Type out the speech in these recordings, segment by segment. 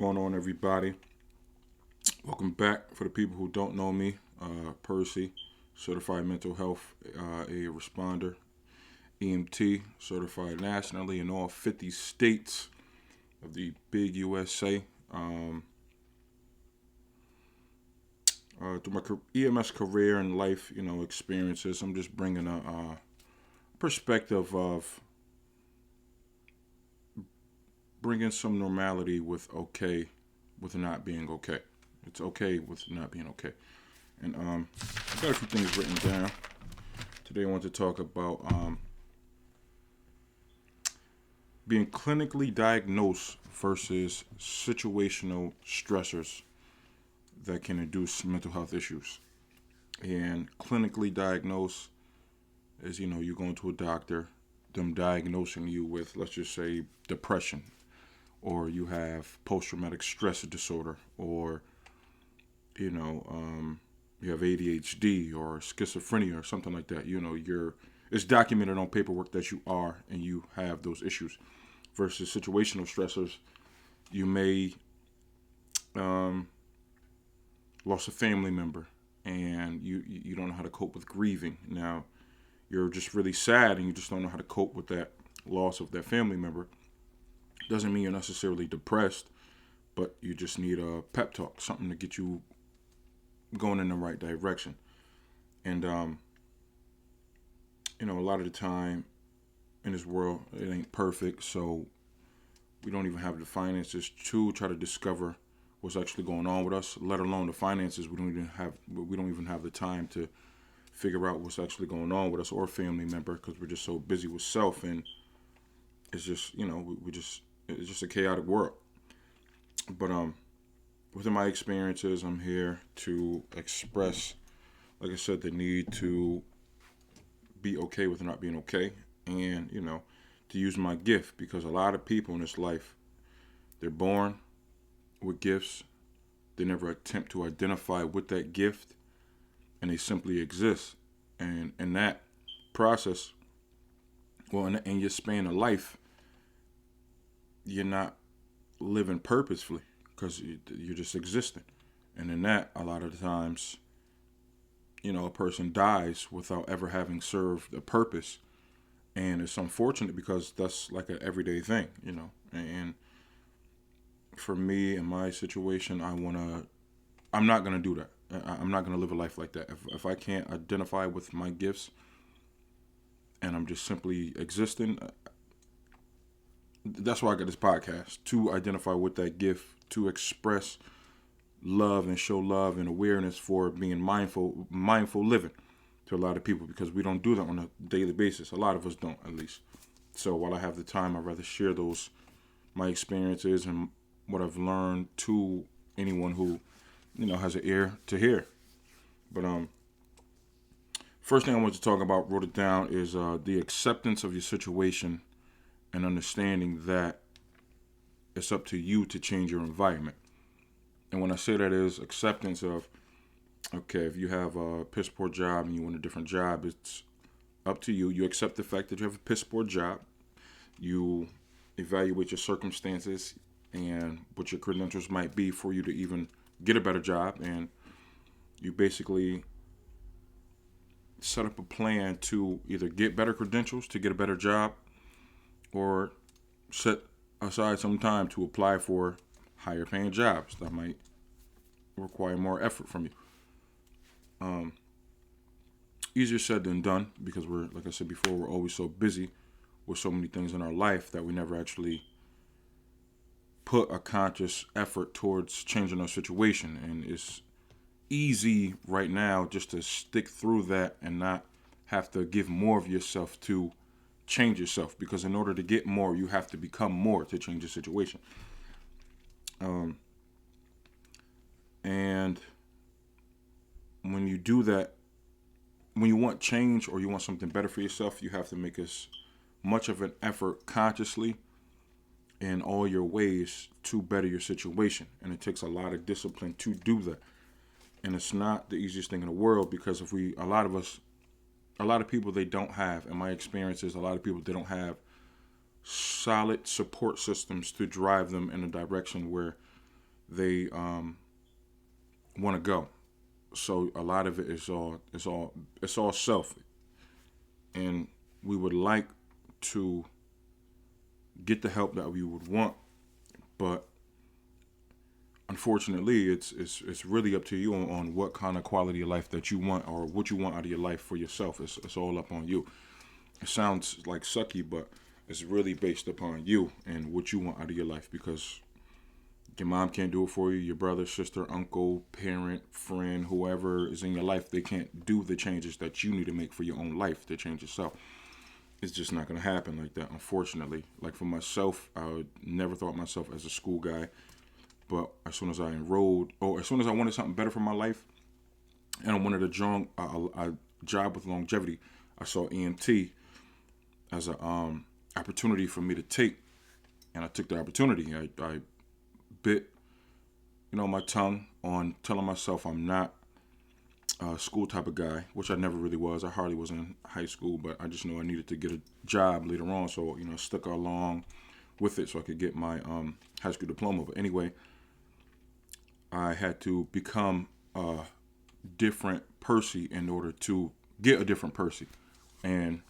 going on, everybody? Welcome back. For the people who don't know me, Percy, certified mental health, a responder, EMT, certified nationally in all 50 states of the big USA. Through my EMS career and life, experiences, I'm just bringing a perspective of bringing some normality with not being okay. It's okay with not being okay. And I've got a few things written down. Today I want to talk about being clinically diagnosed versus situational stressors that can induce mental health issues. And clinically diagnosed is, you going to a doctor, them diagnosing you with, let's just say, depression, or you have post-traumatic stress disorder, or you have ADHD or schizophrenia or something like that. It's documented on paperwork that you are and you have those issues. Versus situational stressors, you may lost a family member and you don't know how to cope with grieving. Now, you're just really sad and you just don't know how to cope with that loss of that family member. Doesn't mean you're necessarily depressed, but you just need a pep talk, something to get you going in the right direction. And a lot of the time in this world, it ain't perfect, so we don't even have the finances to try to discover what's actually going on with us, let alone the finances. We don't even have the time to figure out what's actually going on with us or family member, because we're just so busy with self, and it's just it's just a chaotic world. But within my experiences, I'm here to express, like I said, the need to be okay with not being okay, and to use my gift, because a lot of people in this life, they're born with gifts. They never attempt to identify with that gift, and they simply exist. And in that process, in your span of life, you're not living purposefully because you're just existing. And in that, a lot of the times, a person dies without ever having served a purpose. And it's unfortunate because that's like an everyday thing, And for me, in my situation, I'm not going to do that. I'm not going to live a life like that. If I can't identify with my gifts and I'm just simply existing, that's why I got this podcast, to identify with that gift, to express love and show love and awareness for being mindful living to a lot of people, because we don't do that on a daily basis. A lot of us don't, at least. So while I have the time, I'd rather share my experiences and what I've learned to anyone who, has an ear to hear. But first thing I want to talk about, wrote it down, is the acceptance of your situation and understanding that it's up to you to change your environment. And when I say that, is acceptance of, okay, if you have a piss poor job and you want a different job, it's up to you. You accept the fact that you have a piss poor job. You evaluate your circumstances and what your credentials might be for you to even get a better job. And you basically set up a plan to either get better credentials to get a better job, or set aside some time to apply for higher paying jobs that might require more effort from you. Easier said than done, because like I said before, we're always so busy with so many things in our life that we never actually put a conscious effort towards changing our situation. And it's easy right now just to stick through that and not have to give more of yourself to change yourself, because in order to get more, you have to become more to change the situation. And when you do that, when you want change or you want something better for yourself, you have to make as much of an effort consciously in all your ways to better your situation. And it takes a lot of discipline to do that. And it's not the easiest thing in the world, because a lot of people, they don't have, in my experiences, a lot of people, they don't have solid support systems to drive them in a direction where they want to go. So a lot of it is all self, and we would like to get the help that we would want, but unfortunately, it's really up to you on what kind of quality of life that you want or what you want out of your life for yourself. It's all up on you. It sounds like sucky, but it's really based upon you and what you want out of your life, because your mom can't do it for you. Your brother, sister, uncle, parent, friend, whoever is in your life, they can't do the changes that you need to make for your own life to change yourself. It's just not going to happen like that, unfortunately. Like for myself, I would never thought myself as a school guy. But as soon as I enrolled, or as soon as I wanted something better for my life, and I wanted a job with longevity, I saw EMT as a opportunity for me to take, and I took the opportunity. I bit, my tongue on telling myself I'm not a school type of guy, which I never really was. I hardly was in high school, but I just knew I needed to get a job later on, so I stuck along with it so I could get my high school diploma. But anyway, I had to become a different Percy in order to get a different Percy, and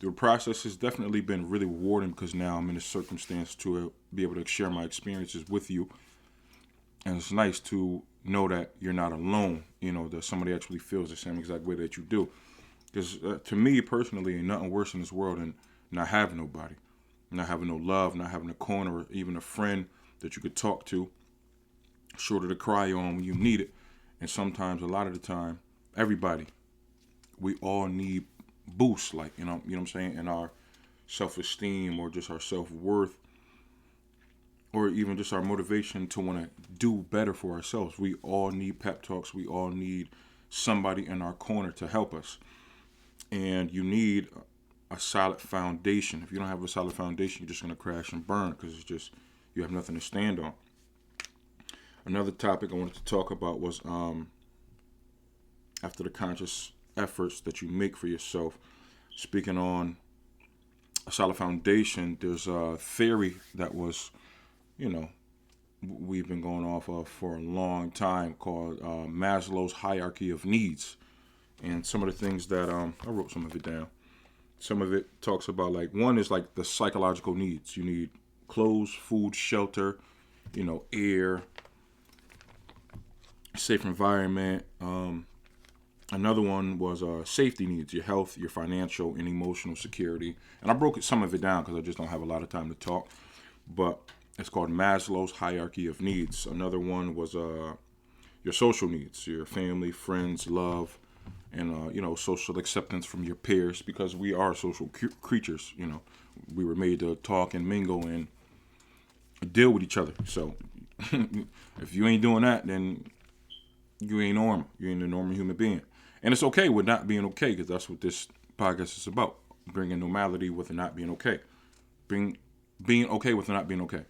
the process has definitely been really rewarding, because now I'm in a circumstance to be able to share my experiences with you. And it's nice to know that you're not alone, that somebody actually feels the same exact way that you do. Because to me personally, ain't nothing worse in this world than not having nobody, not having no love, not having a corner, or even a friend that you could talk to, shoulder to cry on when you need it. And sometimes, a lot of the time, everybody, we all need boosts, like, you know what I'm saying, in our self-esteem, or just our self-worth, or even just our motivation to want to do better for ourselves. We all need pep talks. We all need somebody in our corner to help us. And you need a solid foundation. If you don't have a solid foundation, you're just going to crash and burn, because it's just, you have nothing to stand on. Another topic I wanted to talk about was after the conscious efforts that you make for yourself. Speaking on a solid foundation, there's a theory that was, we've been going off of for a long time, called Maslow's hierarchy of needs. And some of the things that I wrote some of it down. Some of it talks about, like, one is like the psychological needs. You need clothes, food, shelter, air, safe environment. Another one was safety needs, your health, your financial and emotional security. And I broke some of it down because I just don't have a lot of time to talk. But it's called Maslow's hierarchy of needs. Another one was your social needs, your family, friends, love, and social acceptance from your peers, because we are social creatures. We were made to talk and mingle and deal with each other. So if you ain't doing that, then you ain't normal. You ain't a normal human being. And it's okay with not being okay, because that's what this podcast is about. Bringing normality with not being okay. Being okay with not being okay.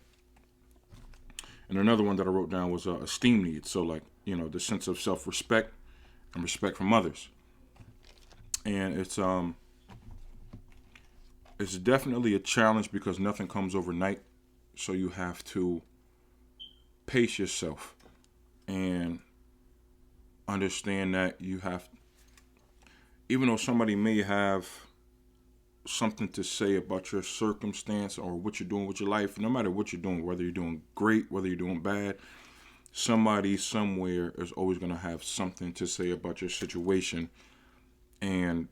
And another one that I wrote down was esteem needs. So, like, the sense of self-respect and respect from others. And it's definitely a challenge, because nothing comes overnight. So you have to pace yourself and understand that you have, even though somebody may have something to say about your circumstance or what you're doing with your life, no matter what you're doing, whether you're doing great, whether you're doing bad, somebody somewhere is always going to have something to say about your situation, and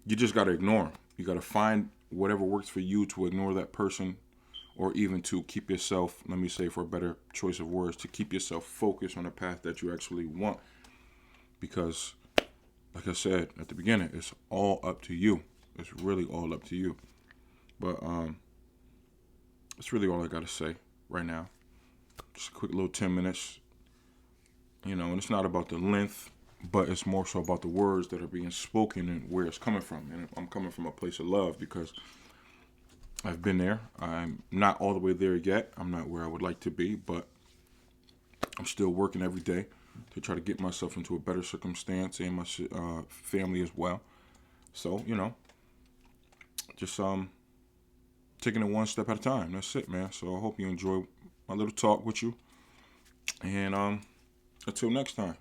you just got to ignore them. You got to find whatever works for you to ignore that person, or even to keep yourself, let me say for a better choice of words, to keep yourself focused on the path that you actually want. Because, like I said at the beginning, it's all up to you. It's really all up to you. But it's really all I got to say right now. Just a quick little 10 minutes. And it's not about the length, but it's more so about the words that are being spoken and where it's coming from. And I'm coming from a place of love, because I've been there. I'm not all the way there yet. I'm not where I would like to be, but I'm still working every day to try to get myself into a better circumstance, and my family as well. So, just taking it one step at a time. That's it, man. So I hope you enjoy my little talk with you. And until next time.